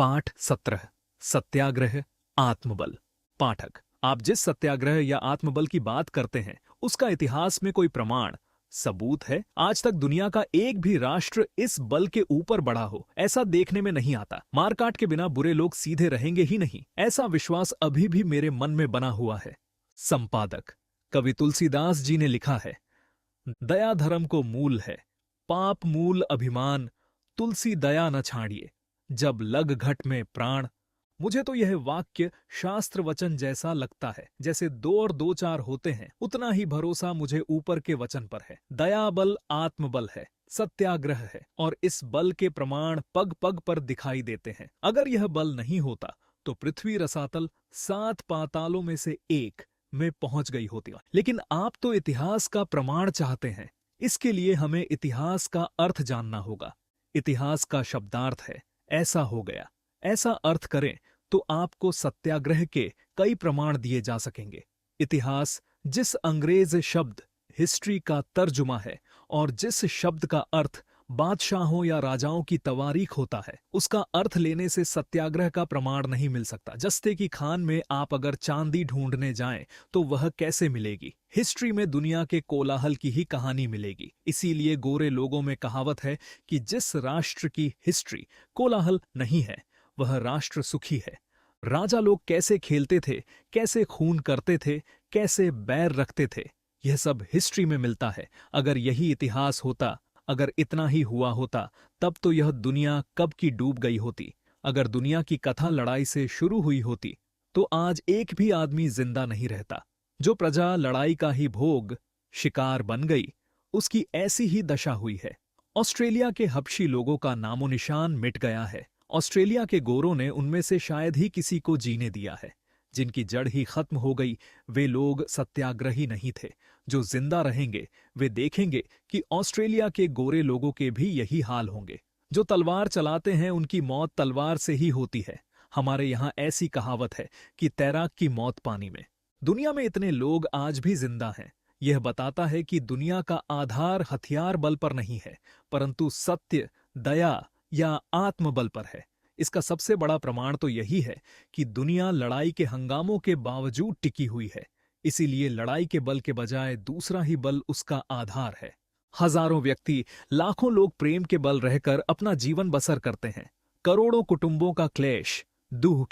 पाठ 17 सत्याग्रह आत्मबल। पाठक, आप जिस सत्याग्रह या आत्मबल की बात करते हैं उसका इतिहास में कोई प्रमाण सबूत है? आज तक दुनिया का एक भी राष्ट्र इस बल के ऊपर बढ़ा हो ऐसा देखने में नहीं आता। मारकाट के बिना बुरे लोग सीधे रहेंगे ही नहीं, ऐसा विश्वास अभी भी मेरे मन में बना हुआ है। संपादक कवि तुलसीदास जी ने लिखा है, दया धर्म को मूल है, पाप मूल अभिमान, तुलसी दया न छाड़िए, जब लग घट में प्राण। मुझे तो यह वाक्य शास्त्र वचन जैसा लगता है। जैसे 2 और 2 4 होते हैं, उतना ही भरोसा मुझे ऊपर के वचन पर है। दया बल आत्मबल है, सत्याग्रह है, और इस बल के प्रमाण पग पग पर दिखाई देते हैं। अगर यह बल नहीं होता तो पृथ्वी रसातल 7 पातालों में से एक में पहुंच गई होती। लेकिन आप तो इतिहास का प्रमाण चाहते हैं। इसके लिए हमें इतिहास का अर्थ जानना होगा। इतिहास का शब्दार्थ है ऐसा हो गया। ऐसा अर्थ करें तो आपको सत्याग्रह के कई प्रमाण दिए जा सकेंगे। इतिहास जिस अंग्रेज शब्द हिस्ट्री का तर्जुमा है और जिस शब्द का अर्थ बादशाहों या राजाओं की तवारीख होता है, उसका अर्थ लेने से सत्याग्रह का प्रमाण नहीं मिल सकता। जस्ते की खान में आप अगर चांदी ढूंढने जाएं तो वह कैसे मिलेगी? हिस्ट्री में दुनिया के कोलाहल की ही कहानी मिलेगी। इसीलिए गोरे लोगों में कहावत है कि जिस राष्ट्र की हिस्ट्री कोलाहल नहीं है वह राष्ट्र सुखी है। राजा लोग कैसे खेलते थे, कैसे खून करते थे, कैसे बैर रखते थे, यह सब हिस्ट्री में मिलता है। अगर यही इतिहास होता, अगर इतना ही हुआ होता, तब तो यह दुनिया कब की डूब गई होती। अगर दुनिया की कथा लड़ाई से शुरू हुई होती तो आज एक भी आदमी जिंदा नहीं रहता। जो प्रजा लड़ाई का ही भोग शिकार बन गई, उसकी ऐसी ही दशा हुई है। ऑस्ट्रेलिया के हबशी लोगों का नामो निशान मिट गया है। ऑस्ट्रेलिया के गोरों ने उनमें से शायद ही किसी को जीने दिया है। जिनकी जड़ ही खत्म हो गई वे लोग सत्याग्रही नहीं थे। जो जिंदा रहेंगे वे देखेंगे कि ऑस्ट्रेलिया के गोरे लोगों के भी यही हाल होंगे। जो तलवार चलाते हैं उनकी मौत तलवार से ही होती है। हमारे यहाँ ऐसी कहावत है कि तैराक की मौत पानी में। दुनिया में इतने लोग आज भी जिंदा हैं। यह बताता है कि दुनिया का आधार हथियार बल पर नहीं है, परंतु सत्य, दया या आत्मबल पर है। इसका सबसे बड़ा प्रमाण तो यही है कि दुनिया लड़ाई के हंगामों के बावजूद टिकी हुई है। इसीलिए लड़ाई के बल के बजाय दूसरा ही बल उसका आधार है। हजारों व्यक्ति, लाखों लोग प्रेम के बल रहकर अपना जीवन बसर करते हैं। करोड़ों कुटुंबों का क्लेश, दुख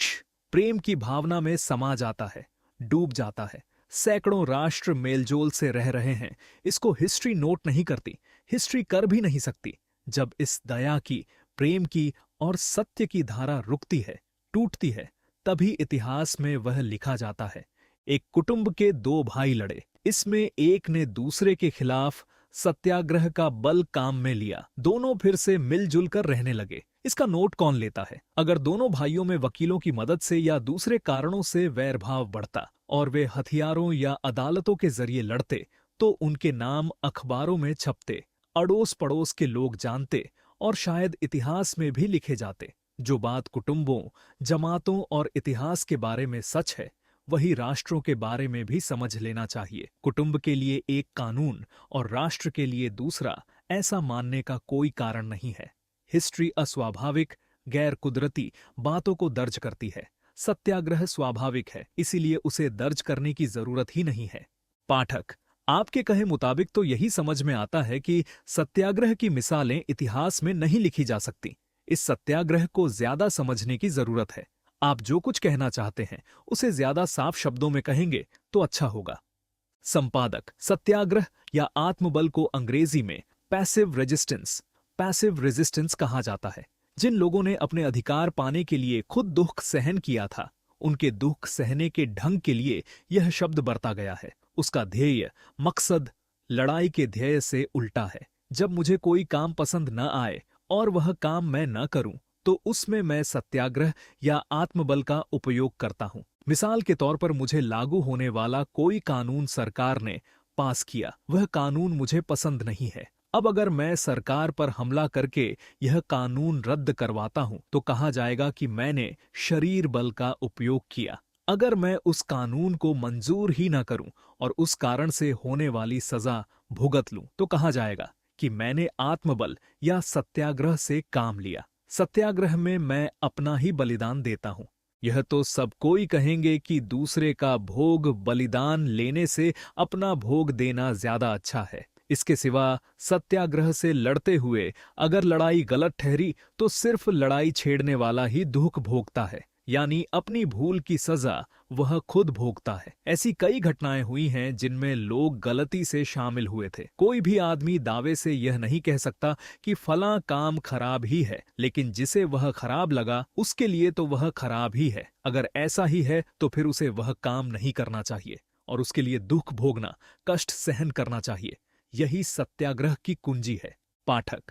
प्रेम की भावना में समा जाता है, डूब जाता है। सैकड़ों राष्ट्र मेलजोल से रह रहे हैं। इसको हिस्ट्री नोट नहीं करती, हिस्ट्री कर भी नहीं सकती। जब इस दया की, प्रेम की और सत्य की धारा रुकती है, टूटती है, तभी इतिहास में वह लिखा जाता है। एक कुटुंब के 2 भाई लड़े, इसमें एक ने दूसरे के खिलाफ सत्याग्रह का बल काम में लिया। दोनों फिर से मिलजुल कर रहने लगे। इसका नोट कौन लेता है? अगर दोनों भाइयों में वकीलों की मदद से या दूसरे कारणों से वैरभाव बढ़ता और वे हथियारों या अदालतों के जरिए लड़ते तो उनके नाम अखबारों में छपते, अड़ोस पड़ोस के लोग जानते और शायद इतिहास में भी लिखे जाते। जो बात कुटुंबों, जमातों और इतिहास के बारे में सच है, वही राष्ट्रों के बारे में भी समझ लेना चाहिए। कुटुंब के लिए एक कानून और राष्ट्र के लिए दूसरा, ऐसा मानने का कोई कारण नहीं है। हिस्ट्री अस्वाभाविक, गैर कुदरती बातों को दर्ज करती है। सत्याग्रह स्वाभाविक है, इसीलिए उसे दर्ज करने की जरूरत ही नहीं है। पाठक, आपके कहे मुताबिक तो यही समझ में आता है कि सत्याग्रह की मिसालें इतिहास में नहीं लिखी जा सकती। इस सत्याग्रह को ज्यादा समझने की जरूरत है। आप जो कुछ कहना चाहते हैं उसे ज्यादा साफ शब्दों में कहेंगे तो अच्छा होगा। संपादक, सत्याग्रह या आत्मबल को अंग्रेजी में पैसिव रेजिस्टेंस कहा जाता है। जिन लोगों ने अपने अधिकार पाने के लिए खुद दुख सहन किया था, उनके दुख सहने के ढंग के लिए यह शब्द बरता गया है। उसका ध्येय, मकसद लड़ाई के ध्येय से उल्टा है। जब मुझे कोई काम पसंद न आए और वह काम मैं न करूं तो उसमें मैं सत्याग्रह या आत्मबल का उपयोग करता हूं। मिसाल के तौर पर मुझे लागू होने वाला कोई कानून सरकार ने पास किया, वह कानून मुझे पसंद नहीं है। अब अगर मैं सरकार पर हमला करके यह कानून रद्द करवाता हूं तो कहा जाएगा कि मैंने शरीर बल का उपयोग किया। अगर मैं उस कानून को मंजूर ही ना करूं और उस कारण से होने वाली सजा भुगत लूं तो कहा जाएगा कि मैंने आत्मबल या सत्याग्रह से काम लिया। सत्याग्रह में मैं अपना ही बलिदान देता हूं। यह तो सब कोई कहेंगे कि दूसरे का भोग बलिदान लेने से अपना भोग देना ज्यादा अच्छा है। इसके सिवा सत्याग्रह से लड़ते हुए अगर लड़ाई गलत ठहरी तो सिर्फ लड़ाई छेड़ने वाला ही दुख भोगता है, यानी अपनी भूल की सजा वह खुद भोगता है। ऐसी कई घटनाएं हुई हैं जिनमें लोग गलती से शामिल हुए थे। कोई भी आदमी दावे से यह नहीं कह सकता कि फलां काम खराब ही है, लेकिन जिसे वह खराब लगा उसके लिए तो वह खराब ही है। अगर ऐसा ही है तो फिर उसे वह काम नहीं करना चाहिए और उसके लिए दुख भोगना, कष्ट सहन करना चाहिए। यही सत्याग्रह की कुंजी है। पाठक,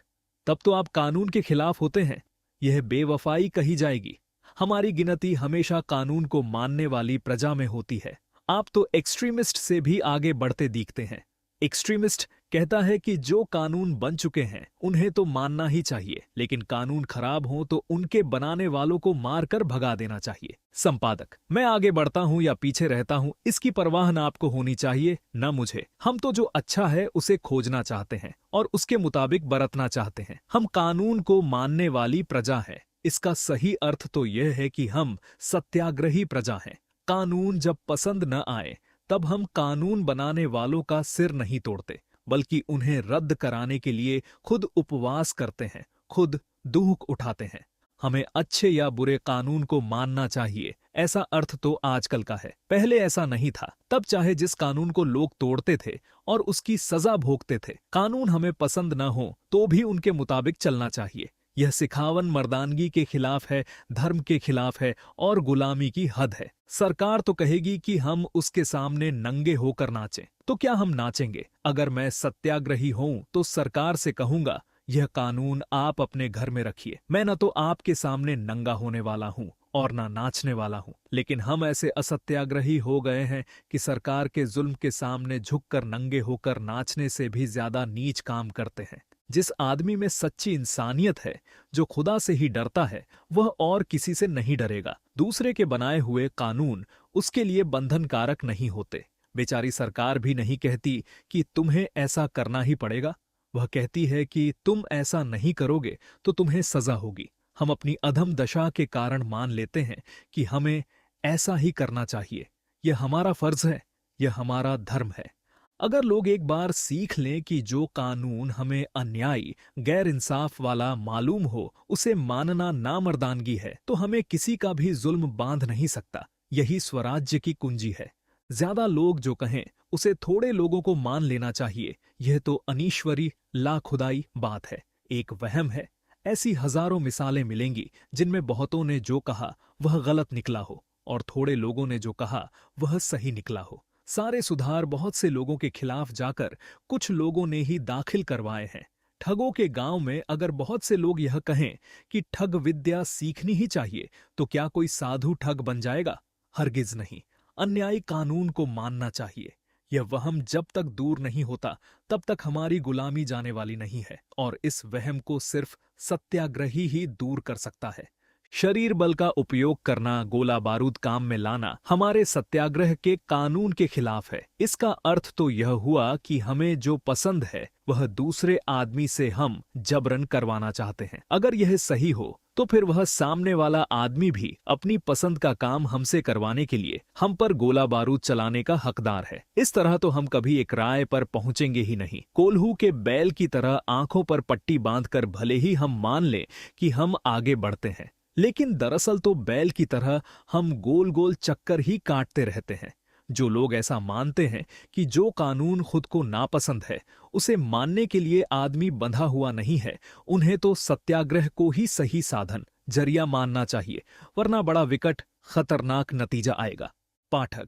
तब तो आप कानून के खिलाफ होते हैं। यह बेवफाई कही जाएगी। हमारी गिनती हमेशा कानून को मानने वाली प्रजा में होती है। आप तो एक्सट्रीमिस्ट से भी आगे बढ़ते दिखते हैं। एक्सट्रीमिस्ट कहता है कि जो कानून बन चुके हैं उन्हें तो मानना ही चाहिए, लेकिन कानून खराब हो तो उनके बनाने वालों को मारकर भगा देना चाहिए। संपादक, मैं आगे बढ़ता हूं या पीछे रहता हूं इसकी परवाह न आपको होनी चाहिए न मुझे। हम तो जो अच्छा है उसे खोजना चाहते हैं और उसके मुताबिक बरतना चाहते हैं। हम कानून को मानने वाली प्रजा है। इसका सही अर्थ तो यह है कि हम सत्याग्रही प्रजा हैं। कानून जब पसंद न आए तब हम कानून बनाने वालों का सिर नहीं तोड़ते, बल्कि उन्हें रद्द कराने के लिए खुद उपवास करते हैं, खुद दुख उठाते हैं। हमें अच्छे या बुरे कानून को मानना चाहिए, ऐसा अर्थ तो आजकल का है। पहले ऐसा नहीं था। तब चाहे जिस कानून को लोग तोड़ते थे और उसकी सजा भोगते थे, कानून हमें पसंद न हो तो भी उनके मुताबिक चलना चाहिए। यह सिखावन मर्दानगी के खिलाफ है, धर्म के खिलाफ है और गुलामी की हद है। सरकार तो कहेगी कि हम उसके सामने नंगे होकर नाचें, तो क्या हम नाचेंगे? अगर मैं सत्याग्रही हूं तो सरकार से कहूंगा, यह कानून आप अपने घर में रखिए। मैं न तो आपके सामने नंगा होने वाला हूं और ना नाचने वाला हूं। लेकिन हम ऐसे असत्याग्रही हो गए हैं कि सरकार के जुल्म के सामने झुककर नंगे होकर नाचने से भी ज्यादा नीच काम करते हैं। जिस आदमी में सच्ची इंसानियत है, जो खुदा से ही डरता है, वह और किसी से नहीं डरेगा। दूसरे के बनाए हुए कानून उसके लिए बंधनकारक नहीं होते। बेचारी सरकार भी नहीं कहती कि तुम्हें ऐसा करना ही पड़ेगा। वह कहती है कि तुम ऐसा नहीं करोगे तो तुम्हें सजा होगी। हम अपनी अधम दशा के कारण मान लेते हैं कि हमें ऐसा ही करना चाहिए। यह हमारा फर्ज है, यह हमारा धर्म है। अगर लोग एक बार सीख लें कि जो कानून हमें अन्यायी, गैर इंसाफ वाला मालूम हो उसे मानना नामर्दानगी है, तो हमें किसी का भी जुल्म बांध नहीं सकता। यही स्वराज्य की कुंजी है। ज्यादा लोग जो कहें उसे थोड़े लोगों को मान लेना चाहिए, यह तो अनीश्वरी लाखुदाई बात है, एक वहम है। ऐसी हजारों मिसालें मिलेंगी जिनमें बहुतों ने जो कहा वह गलत निकला हो और थोड़े लोगों ने जो कहा वह सही निकला हो। सारे सुधार बहुत से लोगों के खिलाफ जाकर कुछ लोगों ने ही दाखिल करवाए हैं। ठगों के गांव में अगर बहुत से लोग यह कहें कि ठग विद्या सीखनी ही चाहिए, तो क्या कोई साधु ठग बन जाएगा? हरगिज नहीं। अन्यायी कानून को मानना चाहिए। यह वहम जब तक दूर नहीं होता तब तक हमारी गुलामी जाने वाली नहीं है, और इस वहम को सिर्फ सत्याग्रही ही दूर कर सकता है। शरीर बल का उपयोग करना, गोला बारूद काम में लाना हमारे सत्याग्रह के कानून के खिलाफ है। इसका अर्थ तो यह हुआ कि हमें जो पसंद है वह दूसरे आदमी से हम जबरन करवाना चाहते हैं। अगर यह सही हो तो फिर वह सामने वाला आदमी भी अपनी पसंद का काम हमसे करवाने के लिए हम पर गोला बारूद चलाने का हकदार है। इस तरह तो हम कभी एक राय पर पहुंचेंगे ही नहीं। कोल्हू के बैल की तरह आंखों पर पट्टी बांधकर भले ही हम मान लें कि हम आगे बढ़ते हैं, लेकिन दरअसल तो बैल की तरह हम गोल गोल चक्कर ही काटते रहते हैं। जो लोग ऐसा मानते हैं कि जो कानून खुद को नापसंद है उसे मानने के लिए आदमी बंधा हुआ नहीं है, उन्हें तो सत्याग्रह को ही सही साधन, जरिया मानना चाहिए, वरना बड़ा विकट खतरनाक नतीजा आएगा। पाठक,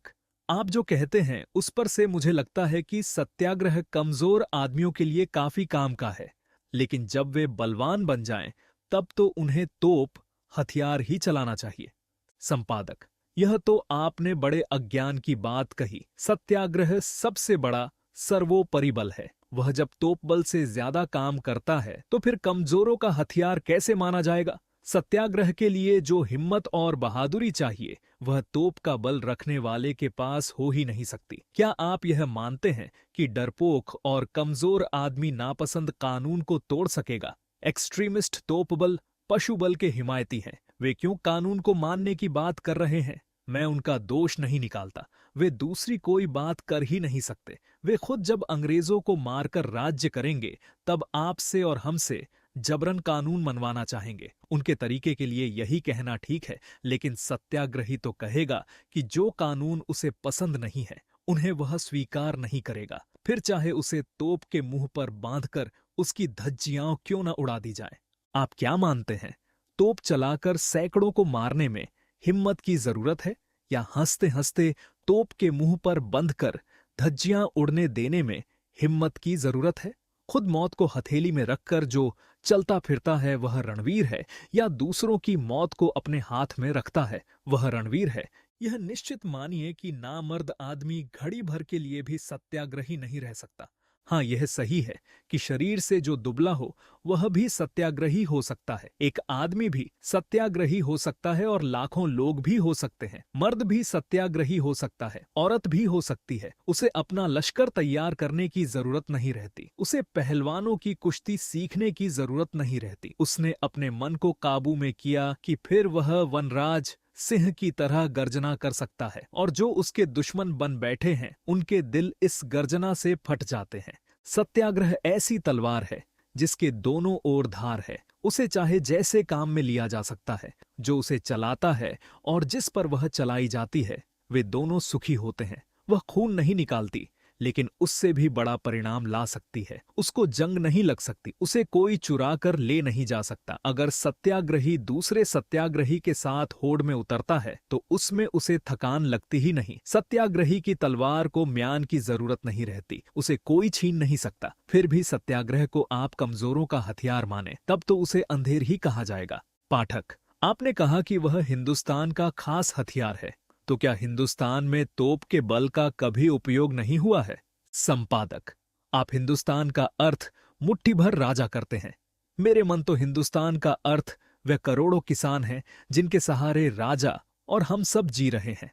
आप जो कहते हैं उस पर से मुझे लगता है कि सत्याग्रह कमजोर आदमियों के लिए काफी काम का है, लेकिन जब वे बलवान बन जाएं तब तो उन्हें तोप हथियार ही चलाना चाहिए। संपादक, यह तो आपने बड़े अज्ञान की बात कही। सत्याग्रह सबसे बड़ा सर्वोपरि बल है। वह जब तोप बल से ज्यादा काम करता है तो फिर कमजोरों का हथियार कैसे माना जाएगा? सत्याग्रह के लिए जो हिम्मत और बहादुरी चाहिए वह तोप का बल रखने वाले के पास हो ही नहीं सकती। क्या आप यह मानते हैं कि डरपोक और कमजोर आदमी नापसंद कानून को तोड़ सकेगा? एक्सट्रीमिस्ट तोप बल पशु बल के हिमायती हैं। वे क्यों कानून को मानने की बात कर रहे हैं? मैं उनका दोष नहीं निकालता। वे दूसरी कोई बात कर ही नहीं सकते। वे खुद जब अंग्रेजों को मारकर राज्य करेंगे तब आपसे और हमसे जबरन कानून मनवाना चाहेंगे। उनके तरीके के लिए यही कहना ठीक है, लेकिन सत्याग्रही तो कहेगा कि जो कानून उसे पसंद नहीं है उन्हें वह स्वीकार नहीं करेगा, फिर चाहे उसे तोप के मुंह पर बांधकर उसकी धज्जियां क्यों न उड़ा दी जाए। आप क्या मानते हैं, तोप चलाकर सैकड़ों को मारने में हिम्मत की जरूरत है या हंसते हंसते तोप के मुंह पर बंधकर धज्जियां उड़ने देने में हिम्मत की जरूरत है? खुद मौत को हथेली में रखकर जो चलता फिरता है वह रणवीर है, या दूसरों की मौत को अपने हाथ में रखता है वह रणवीर है? यह निश्चित मानिए कि नामर्द आदमी घड़ी भर के लिए भी सत्याग्रही नहीं रह सकता। हाँ, यह सही है कि शरीर से जो दुबला हो वह भी सत्याग्रही हो सकता है। एक आदमी भी सत्याग्रही हो सकता है और लाखों लोग भी हो सकते हैं। मर्द भी सत्याग्रही हो सकता है, औरत भी हो सकती है। उसे अपना लश्कर तैयार करने की जरूरत नहीं रहती। उसे पहलवानों की कुश्ती सीखने की जरूरत नहीं रहती। उसने अपने मन को काबू में किया कि फिर वह वनराज सिंह की तरह गर्जना कर सकता है, और जो उसके दुश्मन बन बैठे हैं उनके दिल इस गर्जना से फट जाते हैं। सत्याग्रह ऐसी तलवार है जिसके दोनों ओर धार है। उसे चाहे जैसे काम में लिया जा सकता है। जो उसे चलाता है और जिस पर वह चलाई जाती है वे दोनों सुखी होते हैं। वह खून नहीं निकालती, लेकिन उससे भी बड़ा परिणाम ला सकती है। उसको जंग नहीं लग सकती, उसे कोई चुरा कर ले नहीं जा सकता। अगर सत्याग्रही दूसरे सत्याग्रही के साथ होड़ में उतरता है तो उसमें उसे थकान लगती ही नहीं। सत्याग्रही की तलवार को म्यान की जरूरत नहीं रहती, उसे कोई छीन नहीं सकता। फिर भी सत्याग्रह को आप कमजोरों का हथियार माने तब तो उसे अंधेर ही कहा जाएगा। पाठक, आपने कहा कि वह हिंदुस्तान का खास हथियार है, तो क्या हिंदुस्तान में तोप के बल का कभी उपयोग नहीं हुआ है? संपादक, आप हिंदुस्तान का अर्थ मुट्ठी भर राजा करते हैं। मेरे मन तो हिंदुस्तान का अर्थ वे करोड़ों किसान हैं जिनके सहारे राजा और हम सब जी रहे हैं।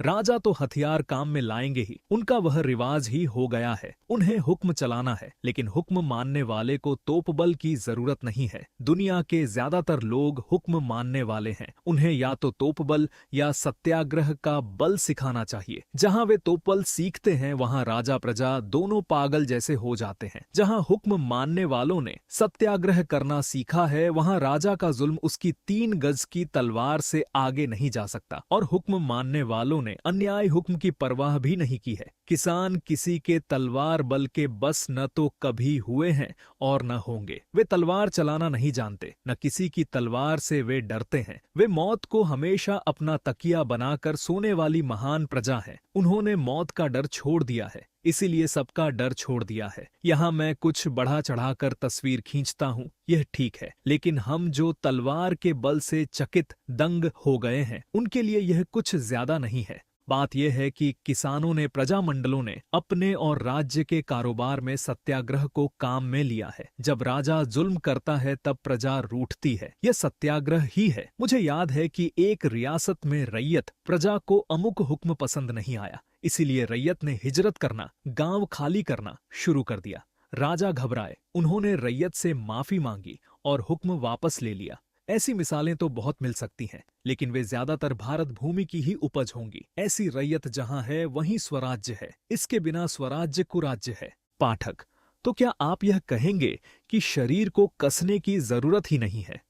राजा तो हथियार काम में लाएंगे ही, उनका वह रिवाज ही हो गया है। उन्हें हुक्म चलाना है, लेकिन हुक्म मानने वाले को तोपबल की जरूरत नहीं है। दुनिया के ज्यादातर लोग हुक्म मानने वाले हैं। उन्हें या तो तोपबल या सत्याग्रह का बल सिखाना चाहिए। जहां वे तोपबल सीखते हैं वहां राजा प्रजा दोनों पागल जैसे हो जाते हैं। जहां हुक्म मानने वालों ने सत्याग्रह करना सीखा है वहां राजा का जुल्म उसकी 3 गज की तलवार से आगे नहीं जा सकता, और हुक्म मानने वालों ने अन्याय हुक्म की परवाह भी नहीं की है। किसान किसी के तलवार बल के बस न तो कभी हुए हैं और न होंगे। वे तलवार चलाना नहीं जानते, न किसी की तलवार से वे डरते हैं। वे मौत को हमेशा अपना तकिया बनाकर सोने वाली महान प्रजा है। उन्होंने मौत का डर छोड़ दिया है, इसीलिए सबका डर छोड़ दिया है। यहाँ मैं कुछ बढ़ा चढ़ाकर तस्वीर खींचता हूँ, यह ठीक है, लेकिन हम जो तलवार के बल से चकित दंग हो गए हैं उनके लिए यह कुछ ज्यादा नहीं है। बात यह है कि किसानों ने, प्रजामंडलों ने अपने और राज्य के कारोबार में सत्याग्रह को काम में लिया है। जब राजा जुल्म करता है तब प्रजा रूठती है, यह सत्याग्रह ही है। मुझे याद है कि एक रियासत में रैयत प्रजा को अमुक हुक्म पसंद नहीं आया, इसीलिए रैयत ने हिजरत करना, गांव खाली करना शुरू कर दिया। राजा घबराए, उन्होंने रैयत से माफी मांगी और हुक्म वापस ले लिया। ऐसी मिसालें तो बहुत मिल सकती हैं, लेकिन वे ज्यादातर भारत भूमि की ही उपज होंगी। ऐसी रैयत जहां है वहीं स्वराज्य है, इसके बिना स्वराज्य कुराज्य है। पाठक, तो क्या आप यह कहेंगे कि शरीर को कसने की जरूरत ही नहीं है?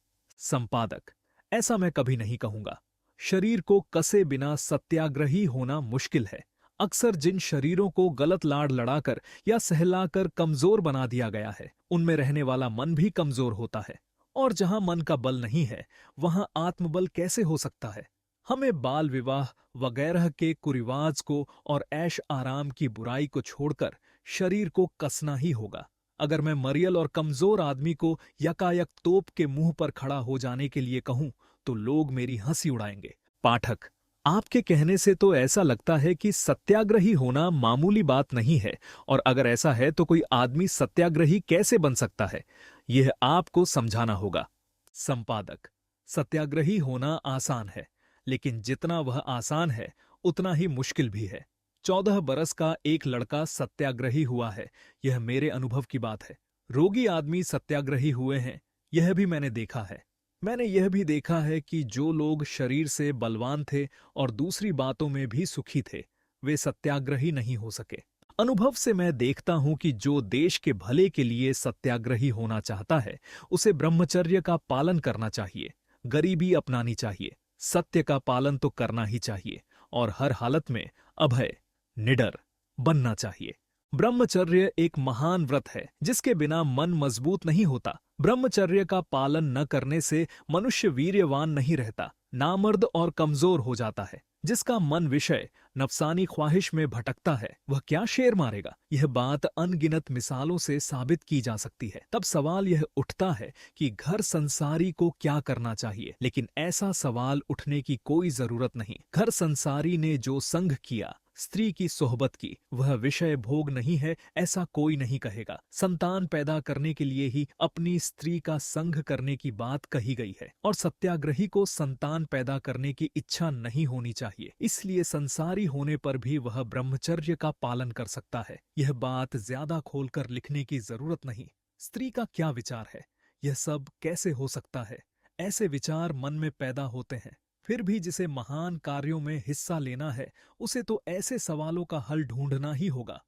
संपादक, ऐसा मैं कभी नहीं कहूंगा। शरीर को कसे बिना सत्याग्रही होना मुश्किल है। अक्सर जिन शरीरों को गलत लाड़ लड़ाकर या सहलाकर कमजोर बना दिया गया है उनमें रहने वाला मन भी कमजोर होता है, और जहां मन का बल नहीं है वहां आत्मबल कैसे हो सकता है? हमें बाल विवाह वगैरह के कुरिवाज को और ऐश आराम की बुराई को छोड़कर शरीर को कसना ही होगा। अगर मैं मरियल और कमजोर आदमी को यकायक तोप के मुंह पर खड़ा हो जाने के लिए कहूं तो लोग मेरी हंसी उड़ाएंगे। पाठक, आपके कहने से तो ऐसा लगता है कि सत्याग्रही होना मामूली बात नहीं है, और अगर ऐसा है तो कोई आदमी सत्याग्रही कैसे बन सकता है, यह आपको समझाना होगा। संपादक, सत्याग्रही होना आसान है, लेकिन जितना वह आसान है उतना ही मुश्किल भी है। 14 बरस का एक लड़का सत्याग्रही हुआ है, यह मेरे अनुभव की बात है। रोगी आदमी सत्याग्रही हुए हैं, यह भी मैंने देखा है। मैंने यह भी देखा है कि जो लोग शरीर से बलवान थे और दूसरी बातों में भी सुखी थे, वे सत्याग्रही नहीं हो सके। अनुभव से मैं देखता हूं कि जो देश के भले के लिए सत्याग्रही होना चाहता है, उसे ब्रह्मचर्य का पालन करना चाहिए, गरीबी अपनानी चाहिए, सत्य का पालन तो करना ही चाहिए और हर हालत में अभय, निडर बनना चाहिए। ब्रह्मचर्य एक महान व्रत है जिसके बिना मन मजबूत नहीं होता। ब्रह्मचर्य का पालन न करने से मनुष्य वीर्यवान नहीं रहता, नामर्द और कमजोर हो जाता है। जिसका मन विषय नफसानी ख्वाहिश में भटकता है, वह क्या शेर मारेगा? यह बात अनगिनत मिसालों से साबित की जा सकती है। तब सवाल यह उठता है कि घर संसारी को क्या करना चाहिए, लेकिन ऐसा सवाल उठने की कोई जरूरत नहीं। घर संसारी ने जो संग किया, स्त्री की सोहबत की, वह विषय भोग नहीं है, ऐसा कोई नहीं कहेगा। संतान पैदा करने के लिए ही अपनी स्त्री का संग करने की बात कही गई है और सत्याग्रही को संतान पैदा करने की इच्छा नहीं होनी चाहिए, इसलिए संसारी होने पर भी वह ब्रह्मचर्य का पालन कर सकता है। यह बात ज्यादा खोलकर लिखने की जरूरत नहीं। स्त्री का क्या विचार है, यह सब कैसे हो सकता है? ऐसे विचार मन में पैदा होते हैं। फिर भी जिसे महान कार्यों में हिस्सा लेना है, उसे तो ऐसे सवालों का हल ढूंढना ही होगा।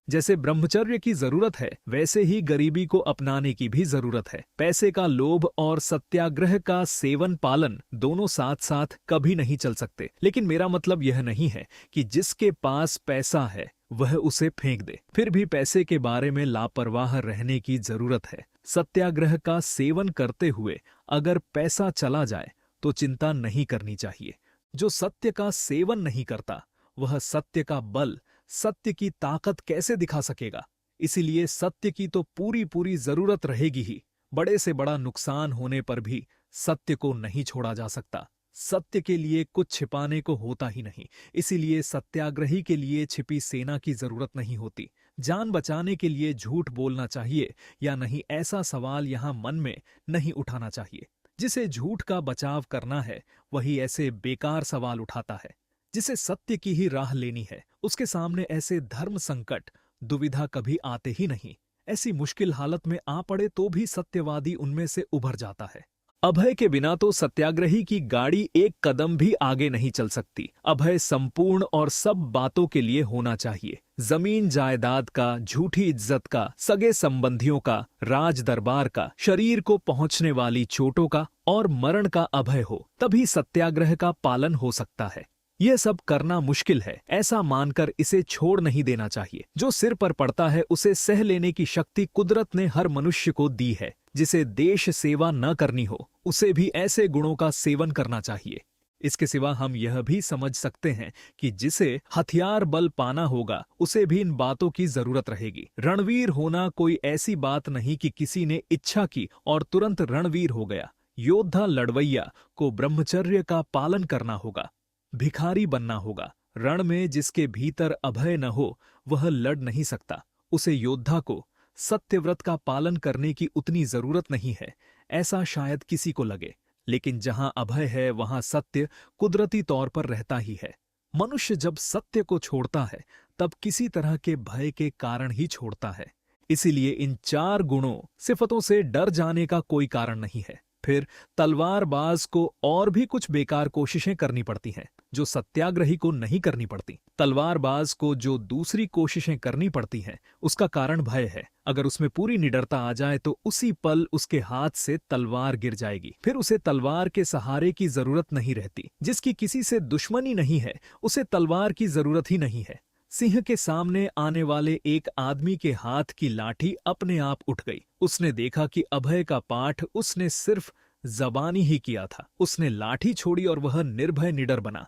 जैसे ब्रह्मचर्य की जरूरत है, वैसे ही गरीबी को अपनाने की भी जरूरत है। पैसे का लोभ और सत्याग्रह का सेवन पालन दोनों साथ साथ कभी नहीं चल सकते। लेकिन मेरा मतलब यह नहीं है कि जिसके पास पैसा है वह उसे फेंक दे। फिर भी पैसे के बारे में लापरवाह रहने की जरूरत है। सत्याग्रह का सेवन करते हुए अगर पैसा चला जाए तो चिंता नहीं करनी चाहिए। जो सत्य का सेवन नहीं करता, वह सत्य का बल, सत्य की ताकत कैसे दिखा सकेगा? इसीलिए सत्य की तो पूरी पूरी जरूरत रहेगी ही। बड़े से बड़ा नुकसान होने पर भी सत्य को नहीं छोड़ा जा सकता। सत्य के लिए कुछ छिपाने को होता ही नहीं। इसीलिए सत्याग्रही के लिए छिपी सेना की जरूरत नहीं होती। जान बचाने के लिए झूठ बोलना चाहिए या नहीं, ऐसा सवाल यहां मन में नहीं उठाना चाहिए। जिसे झूठ का बचाव करना है, वही ऐसे बेकार सवाल उठाता है। जिसे सत्य की ही राह लेनी है, उसके सामने ऐसे धर्म संकट, दुविधा कभी आते ही नहीं। ऐसी मुश्किल हालत में आ पड़े तो भी सत्यवादी उनमें से उभर जाता है। अभय के बिना तो सत्याग्रही की गाड़ी एक कदम भी आगे नहीं चल सकती। अभय संपूर्ण और सब बातों के लिए होना चाहिए। जमीन जायदाद का, झूठी इज्जत का, सगे संबंधियों का, राज दरबार का, शरीर को पहुंचने वाली चोटों का और मरण का अभय हो, तभी सत्याग्रह का पालन हो सकता है। यह सब करना मुश्किल है, ऐसा मानकर इसे छोड़ नहीं देना चाहिए। जो सिर पर पड़ता है उसे सह लेने की शक्ति कुदरत ने हर मनुष्य को दी है। जिसे देश सेवा न करनी हो, उसे भी ऐसे गुणों का सेवन करना चाहिए। इसके सिवा हम यह भी समझ सकते हैं कि जिसे हथियार बल पाना होगा, उसे भी इन बातों की जरूरत रहेगी। रणवीर होना कोई ऐसी बात नहीं कि किसी ने इच्छा की और तुरंत रणवीर हो गया। योद्धा लड़वैया को ब्रह्मचर्य का पालन करना होगा, भिखारी बनना होगा। रण में जिसके भीतर अभय न हो, वह लड़ नहीं सकता। उसे योद्धा को सत्यव्रत का पालन करने की उतनी जरूरत नहीं है, ऐसा शायद किसी को लगे। लेकिन जहां अभय है, वहां सत्य कुदरती तौर पर रहता ही है। मनुष्य जब सत्य को छोड़ता है, तब किसी तरह के भय के कारण ही छोड़ता है। इसीलिए इन 4 गुणों, सिफतों से डर जाने का कोई कारण नहीं है। फिर तलवारबाज को और भी कुछ बेकार कोशिशें करनी पड़ती हैं, जो सत्याग्रही को नहीं करनी पड़ती। तलवारबाज को जो दूसरी कोशिशें करनी पड़ती हैं, उसका कारण भय है। अगर उसमें पूरी निडरता आ जाए तो उसी पल उसके हाथ से तलवार गिर जाएगी। फिर उसे तलवार के सहारे की जरूरत नहीं रहती। जिसकी किसी से दुश्मनी नहीं है, उसे तलवार की जरूरत ही नहीं है। सिंह के सामने आने वाले एक आदमी के हाथ की लाठी अपने आप उठ गई। उसने देखा कि अभय का पाठ उसने सिर्फ जबानी ही किया था। उसने लाठी छोड़ी और वह निर्भय निडर बना।